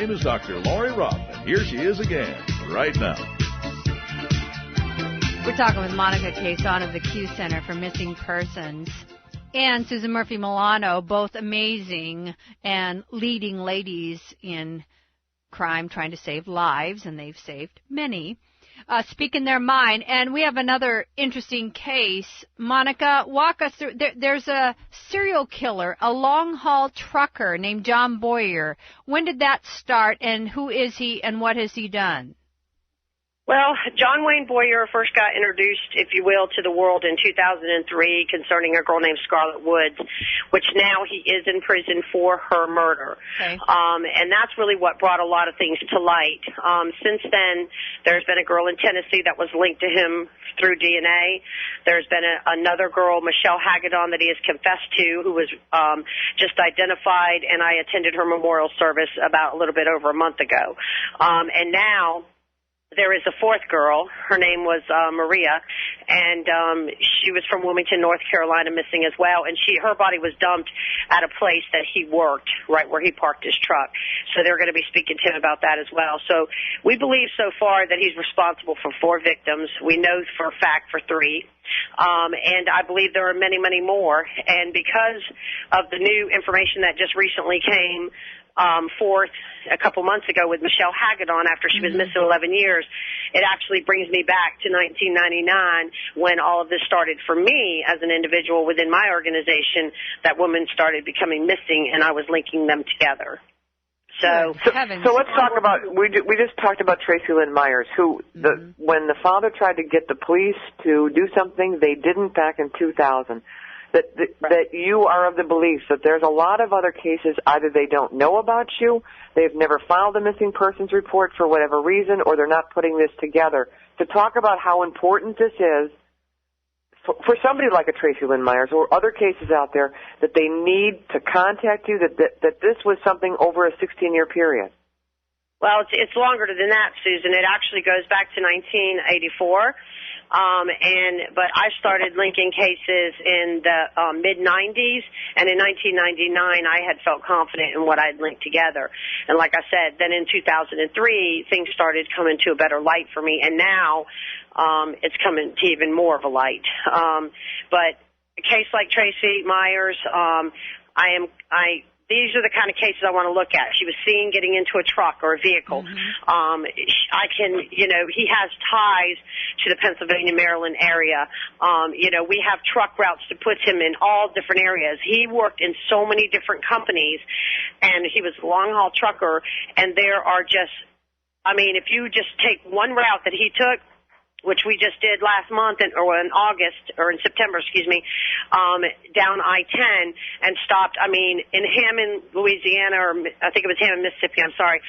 name is Dr. Lori Ruff, and here she is again, right now. We're talking with Monica Cason of the Q Center for Missing Persons and Susan Murphy Milano, both amazing and leading ladies in crime, trying to save lives, and they've saved many. Speaking their mind. And we have another interesting case. Monica, walk us through. There's a serial killer, a long-haul trucker named John Boyer. When did that start, and who is he, and what has he done? Well, John Wayne Boyer first got introduced, if you will, to the world in 2003 concerning a girl named Scarlett Wood, which now he is in prison for her murder. Okay. And that's really what brought a lot of things to light. Since then, there's been a girl in Tennessee that was linked to him through DNA. There's been another girl, Michelle Haggadone, that he has confessed to, who was just identified, and I attended her memorial service about a little bit over a month ago. And now there is a fourth girl. Her name was Maria, and she was from Wilmington, North Carolina, missing as well. And her body was dumped at a place that he worked, right where he parked his truck. So they're going to be speaking to him about that as well. So we believe so far that he's responsible for 4 victims. We know for a fact for 3. And I believe there are many, many more. And because of the new information that just recently came forth a couple months ago with Michelle Haggadone after she was missing 11 years, it actually brings me back to 1999 when all of this started for me as an individual within my organization, that women started becoming missing, and I was linking them together. So let's talk about, we just talked about Tracy Lynn Myers, who, when the father tried to get the police to do something, they didn't back in 2000. That you are of the belief that there's a lot of other cases, either they don't know about you, they've never filed a missing persons report for whatever reason, or they're not putting this together. To talk about how important this is for somebody like a Tracy Lynn Myers or other cases out there, that they need to contact you, that this was something over a 16-year period. Well, it's longer than that, Susan. It actually goes back to 1984. But I started linking cases in the mid-'90s, and in 1999 I had felt confident in what I'd linked together. And like I said, then in 2003 things started coming to a better light for me, and now it's coming to even more of a light. But a case like Tracy Myers, these are the kind of cases I want to look at. She was seen getting into a truck or a vehicle. He has ties to the Pennsylvania, Maryland area. We have truck routes that puts him in all different areas. He worked in so many different companies, and he was a long-haul trucker, and there are just, if you just take one route that he took, which we just did last month, in September, down I-10 and stopped, in Hammond, Louisiana, or I think it was Hammond, Mississippi, I'm sorry,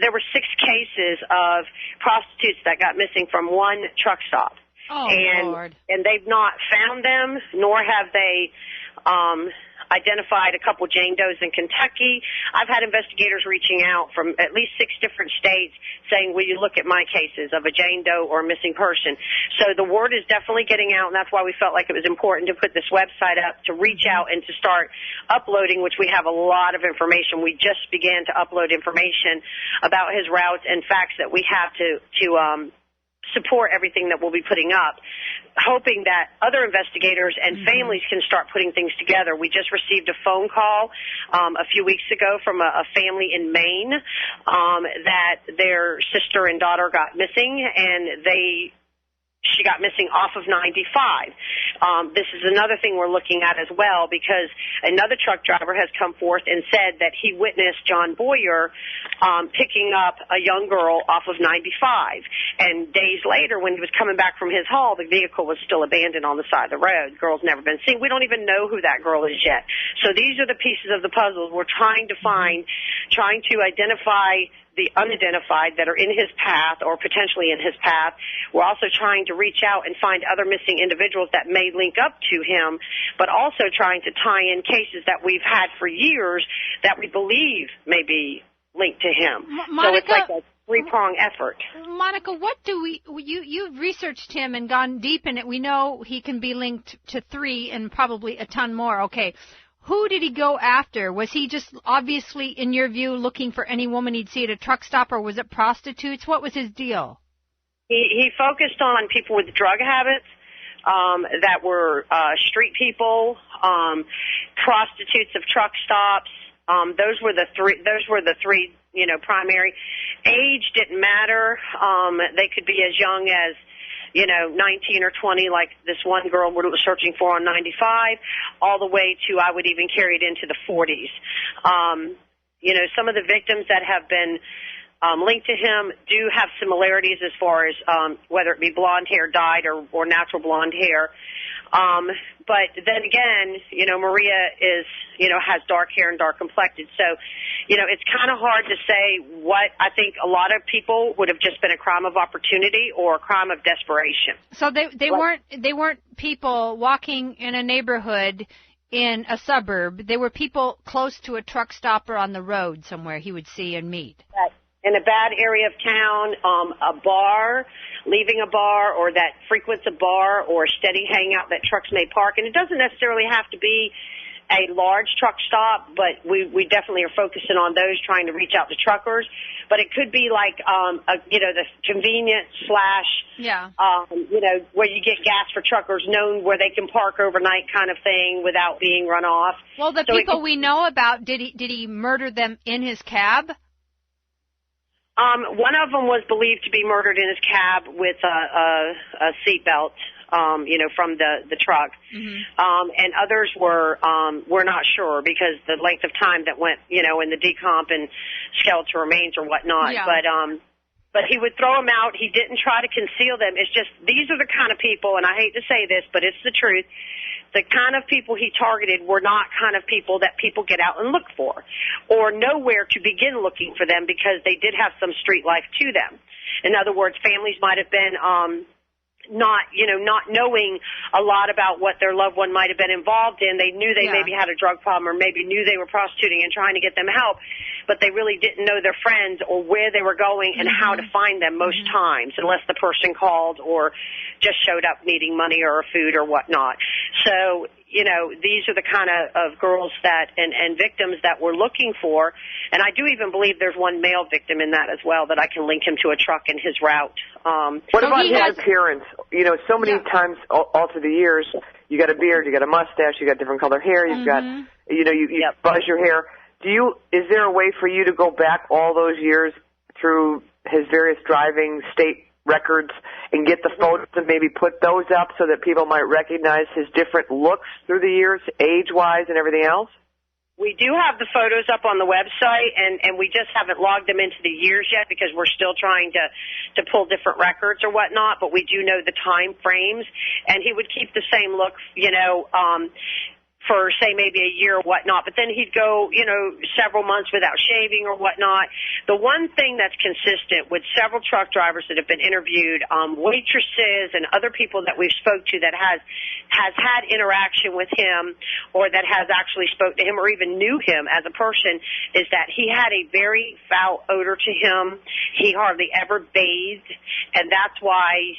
there were 6 cases of prostitutes that got missing from one truck stop. Lord. And they've not found them, nor have they identified a couple Jane Does in Kentucky. I've had investigators reaching out from at least 6 different states saying, will you look at my cases of a Jane Doe or a missing person? So the word is definitely getting out, and that's why we felt like it was important to put this website up, to reach out and to start uploading, which we have a lot of information. We just began to upload information about his routes and facts that we have to support everything that we'll be putting up, hoping that other investigators and families can start putting things together. We just received a phone call a few weeks ago from a family in Maine that their sister and daughter got missing, and she got missing off of 95. This is another thing we're looking at as well, because another truck driver has come forth and said that he witnessed John Boyer picking up a young girl off of 95. And days later, when he was coming back from his haul, the vehicle was still abandoned on the side of the road. The girl's never been seen. We don't even know who that girl is yet. So these are the pieces of the puzzle we're trying to find, trying to identify the unidentified that are in his path or potentially in his path. We're also trying to reach out and find other missing individuals that may link up to him, but also trying to tie in cases that we've had for years that we believe may be linked to him. Monica, so it's like a 3-prong effort. Monica, what do you've researched him and gone deep in it. We know he can be linked to 3 and probably a ton more. Okay. who did he go after? Was he just obviously, in your view, looking for any woman he'd see at a truck stop, or was it prostitutes? What was his deal? He focused on people with drug habits, that were street people, prostitutes of truck stops. Those were the three, primary. Age didn't matter. They could be as young as 19 or 20, like this one girl we're searching for on 95, all the way to, I would even carry it into the 40s. Some of the victims that have been linked to him do have similarities as far as whether it be blonde hair dyed or natural blonde hair. But then again, Maria is, has dark hair and dark complected. So, it's kind of hard to say what. I think a lot of people would have just been a crime of opportunity or a crime of desperation. So they weren't people walking in a neighborhood in a suburb. They were people close to a truck stop or on the road somewhere he would see and meet. In a bad area of town, a bar, leaving a bar, or that frequents a bar or a steady hangout that trucks may park. And it doesn't necessarily have to be a large truck stop, but we definitely are focusing on those, trying to reach out to truckers. But it could be like, the convenience / where you get gas for truckers, known where they can park overnight kind of thing without being run off. Well, the people we know about, did he murder them in his cab? One of them was believed to be murdered in his cab with a seatbelt, from the truck. Mm-hmm. And others we're not sure because the length of time that went, in the decomp and skeletal remains or whatnot. Yeah. But he would throw them out. He didn't try to conceal them. It's just, these are the kind of people, and I hate to say this, but it's the truth. The kind of people he targeted were not kind of people that people get out and look for or know where to begin looking for them because they did have some street life to them. In other words, families might have been not knowing a lot about what their loved one might have been involved in. They knew they maybe had a drug problem or maybe knew they were prostituting and trying to get them help, but they really didn't know their friends or where they were going and how to find them most times, unless the person called or just showed up needing money or food or whatnot. So, these are the kind of girls that and victims that we're looking for. And I do even believe there's one male victim in that as well that I can link him to a truck in his route. What about his appearance? So many times all through the years, you got a beard, you got a mustache, you got different color hair, you've got, you buzz your hair. Is there a way for you to go back all those years through his various driving state records and get the photos and maybe put those up so that people might recognize his different looks through the years, age-wise and everything else? We do have the photos up on the website, and we just haven't logged them into the years yet because we're still trying to pull different records or whatnot, but we do know the time frames, and he would keep the same look, for, say, maybe a year or whatnot, but then he'd go, several months without shaving or whatnot. The one thing that's consistent with several truck drivers that have been interviewed, waitresses and other people that we've spoke to that has had interaction with him or that has actually spoke to him or even knew him as a person, is that he had a very foul odor to him. He hardly ever bathed, and that's why,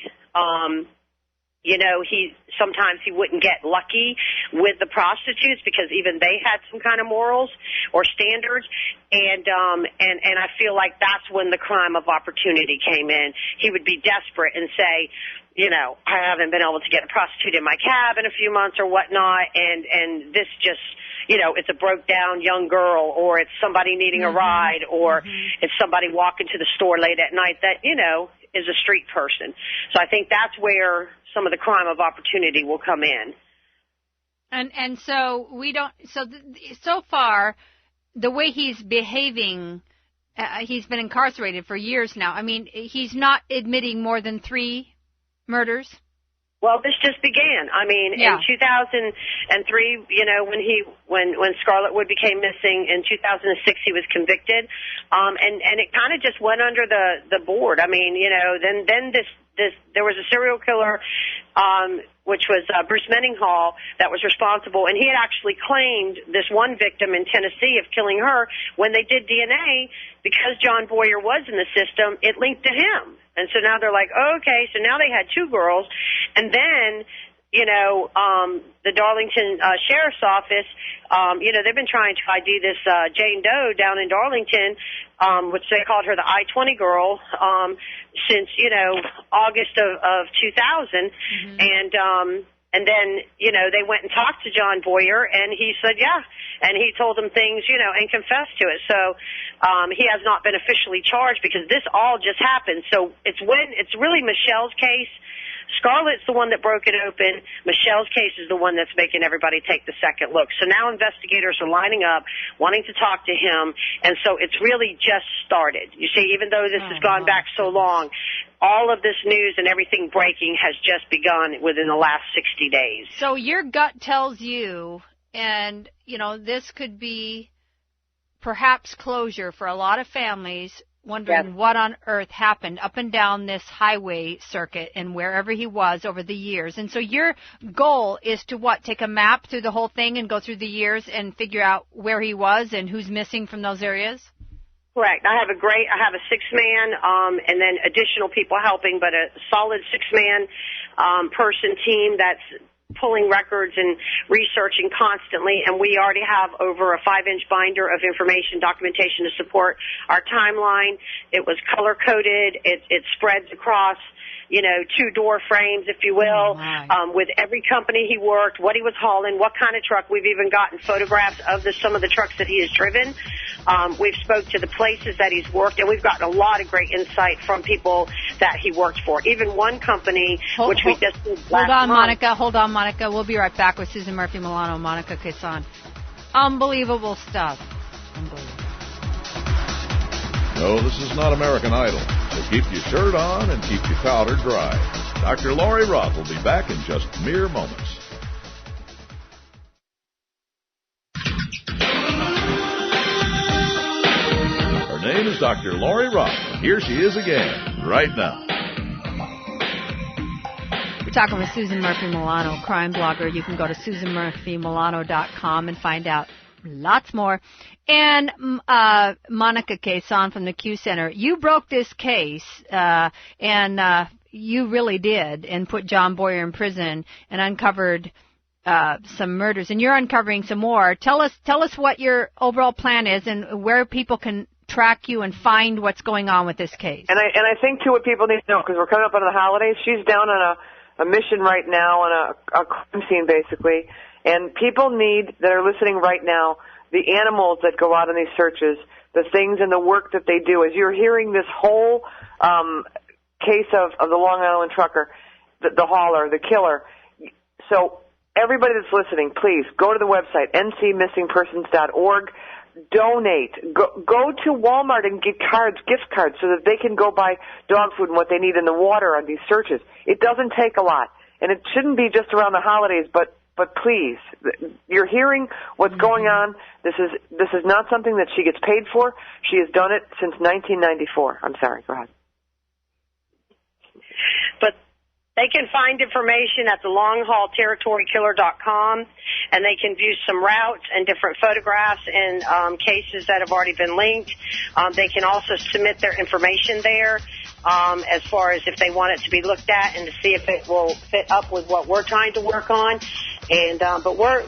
sometimes he wouldn't get lucky with the prostitutes because even they had some kind of morals or standards. And I feel like that's when the crime of opportunity came in. He would be desperate and say, I haven't been able to get a prostitute in my cab in a few months or whatnot. And this just, it's a broke down young girl, or it's somebody needing a ride, or it's somebody walking to the store late at night that, is a street person. So I think that's where some of the crime of opportunity will come in. And so we don't. So far, the way he's behaving, he's been incarcerated for years now. I mean, he's not admitting more than 3 murders. Well, this just began. I mean, in 2003, when Scarlett Wood became missing, in 2006 he was convicted, and it kind of just went under the board. I mean, then there was a serial killer, which was Bruce Menninghall, that was responsible, and he had actually claimed this one victim in Tennessee of killing her. When they did DNA, because John Boyer was in the system, it linked to him. And so now they're like, oh, okay, so now they had 2 girls. And then the Darlington Sheriff's Office, they've been trying to ID this Jane Doe down in Darlington, which they called her the I-20 girl, since, August of 2000. Mm-hmm. And then, they went and talked to John Boyer, and he said, yeah. And he told them things, and confessed to it. So he has not been officially charged because this all just happened. So it's really Michelle's case. Scarlett's the one that broke it open. Michelle's case is the one that's making everybody take the second look. So now investigators are lining up, wanting to talk to him, and so it's really just started. You see, even though this has gone back so long, all of this news and everything breaking has just begun within the last 60 days. So your gut tells you, and, this could be perhaps closure for a lot of families wondering what on earth happened up and down this highway circuit and wherever he was over the years. And so your goal is to take a map through the whole thing and go through the years and figure out where he was and who's missing from those areas? Correct. I have a 6-man, and then additional people helping, but a solid 6-man, person team that's pulling records and researching constantly, and we already have over a 5-inch binder of information documentation to support our timeline. It was color-coded. It spreads across, 2 door frames, if you will, with every company he worked, what he was hauling, what kind of truck. We've even gotten photographs of some of the trucks that he has driven. We've spoke to the places that he's worked, and we've gotten a lot of great insight from people that he worked for. Even one company, which we just did last month. Hold on, Monica. We'll be right back with Susan Murphy Milano, Monica Quezon. Unbelievable stuff. Unbelievable. No, this is not American Idol. So keep your shirt on and keep your powder dry. Dr. Lori Roth will be back in just mere moments. Her name is Dr. Lori Roth, and here she is again, right now. We're talking with Susan Murphy Milano, crime blogger. You can go to SusanMurphyMilano.com and find out lots more. And Monica Quezon from the Q Center, you broke this case, and you really did, and put John Boyer in prison and uncovered some murders. And you're uncovering some more. Tell us what your overall plan is and where people can track you and find what's going on with this case. And I think, too, what people need to know, because we're coming up on the holidays, she's down on a mission right now on a crime scene, basically. And people that are listening right now, the animals that go out on these searches, the things and the work that they do. As you're hearing this whole case of the Long Island trucker, the hauler, the killer. So everybody that's listening, please go to the website, ncmissingpersons.org. Donate. Go to Walmart and get gift cards, so that they can go buy dog food and what they need in the water on these searches. It doesn't take a lot, and it shouldn't be just around the holidays, but please, you're hearing what's going on. This is not something that she gets paid for. She has done it since 1994. I'm sorry, go ahead. But they can find information at the longhaulterritory.com, and they can view some routes and different photographs and cases that have already been linked. They can also submit their information there, as far as if they want it to be looked at and to see if it will fit up with what we're trying to work on. And but we're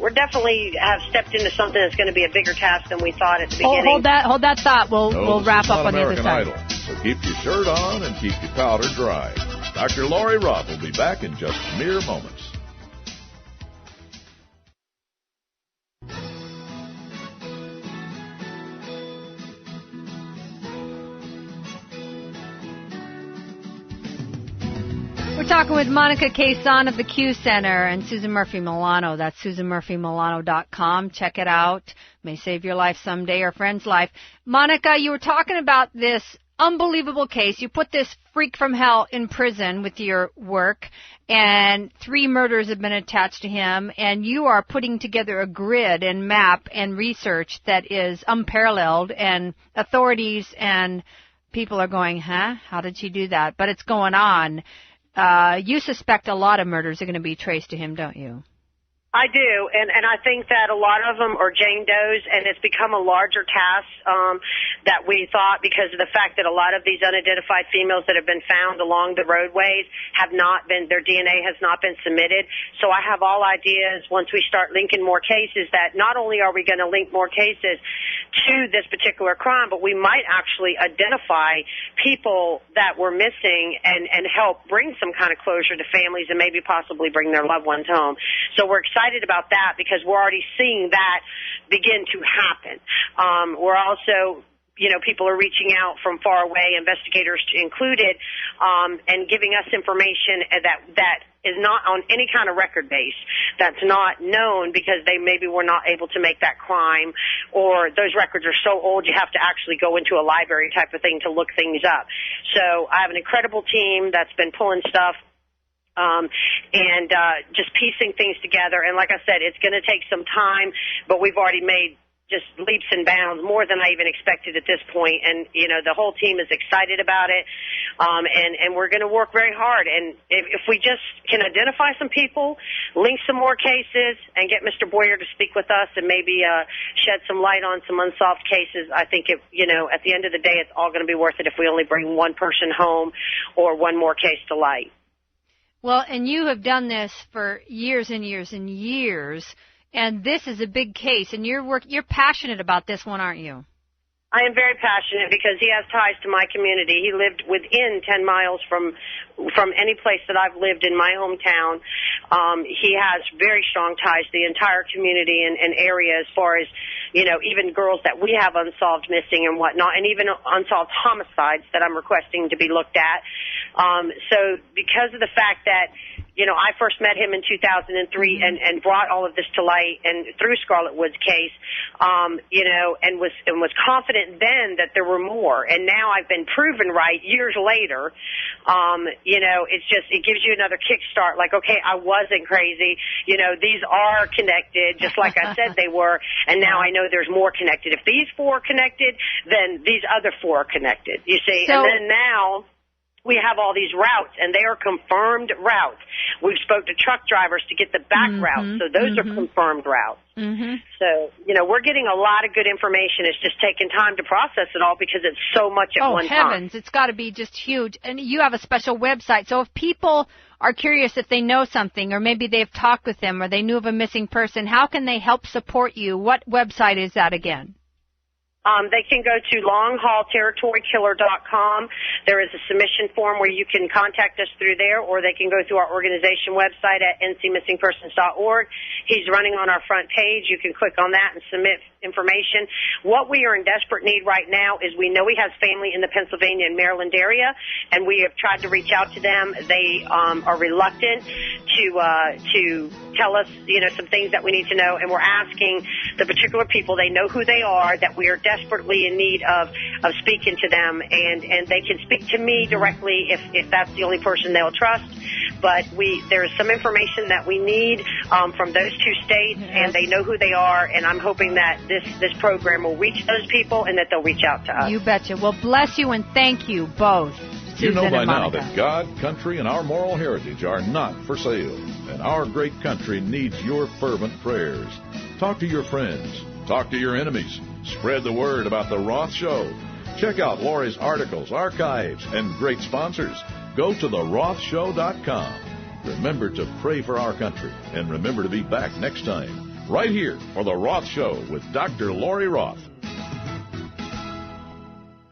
definitely have stepped into something that's going to be a bigger task than we thought at the beginning. Hold that thought. We'll wrap up on the other side. Idol. So keep your shirt on and keep your powder dry. Dr. Lori Roth will be back in just mere moments. We're talking with Monica Quezon of the Q Center and Susan Murphy Milano. That's SusanMurphyMilano.com. Check it out. May save your life someday or a friend's life. Monica, you were talking about this unbelievable case. You put this freak from hell in prison with your work, and 3 murders have been attached to him, and you are putting together a grid and map and research that is unparalleled, and authorities and people are going, how did she do that? But it's going on. You suspect a lot of murders are going to be traced to him, don't you? I do, and I think that a lot of them are Jane Does, and it's become a larger task that we thought because of the fact that a lot of these unidentified females that have been found along the roadways have not been, their DNA has not been submitted. So I have all ideas once we start linking more cases that not only are we going to link more cases to this particular crime, but we might actually identify people that were missing and help bring some kind of closure to families and maybe possibly bring their loved ones home. So we're excited about that because we're already seeing that begin to happen. We're also, people are reaching out from far away, investigators included, and giving us information that is not on any kind of record base, that's not known because they maybe were not able to make that crime, or those records are so old you have to actually go into a library type of thing to look things up. So I have an incredible team that's been pulling stuff and just piecing things together. And like I said, it's going to take some time, but we've already made just leaps and bounds, more than I even expected at this point. And, the whole team is excited about it, and we're going to work very hard. And if we just can identify some people, link some more cases, and get Mr. Boyer to speak with us and maybe shed some light on some unsolved cases, I think, at the end of the day, it's all going to be worth it if we only bring one person home or one more case to light. Well, and you have done this for years and years and years, and this is a big case, and you're passionate about this one, aren't you? I am very passionate because he has ties to my community. He lived within 10 miles from any place that I've lived in my hometown. He has very strong ties to the entire community and area as far as, even girls that we have unsolved missing and whatnot, and even unsolved homicides that I'm requesting to be looked at. So because of the fact that, I first met him in 2003 and brought all of this to light and through Scarlett Wood's case, and was confident then that there were more. And now I've been proven right years later. It gives you another kickstart. Like, okay, I wasn't crazy. These are connected, just like I said they were. And now I know there's more connected. If these four are connected, then these other four are connected. You see, and then now we have all these routes, and they are confirmed routes. We've spoke to truck drivers to get the back routes, so those are confirmed routes. So, we're getting a lot of good information. It's just taking time to process it all because it's so much at one time. Oh, heavens, it's got to be just huge. And you have a special website, so if people are curious if they know something, or maybe they've talked with them, or they knew of a missing person, how can they help support you? What website is that again? They can go to longhaulterritory.com. There is a submission form where you can contact us through there, or they can go through our organization website at ncmissingpersons.org. He's running on our front page. You can click on that and submit information. What we are in desperate need right now is we know he has family in the Pennsylvania and Maryland area, and we have tried to reach out to them. They are reluctant to tell us, some things that we need to know, and we're asking the particular people, they know who they are, that we are desperately in need of speaking to them, and they can speak to me directly if that's the only person they'll trust. But there's some information that we need from those two states, and they know who they are, and I'm hoping that this program will reach those people and that they'll reach out to us. You betcha. Well, bless you and thank you both. You know by now that God, country, and our moral heritage are not for sale, and our great country needs your fervent prayers. Talk to your friends. Talk to your enemies. Spread the word about The Roth Show. Check out Lori's articles, archives, and great sponsors. Go to therothshow.com. Remember to pray for our country, and remember to be back next time, right here for The Roth Show with Dr. Lori Roth.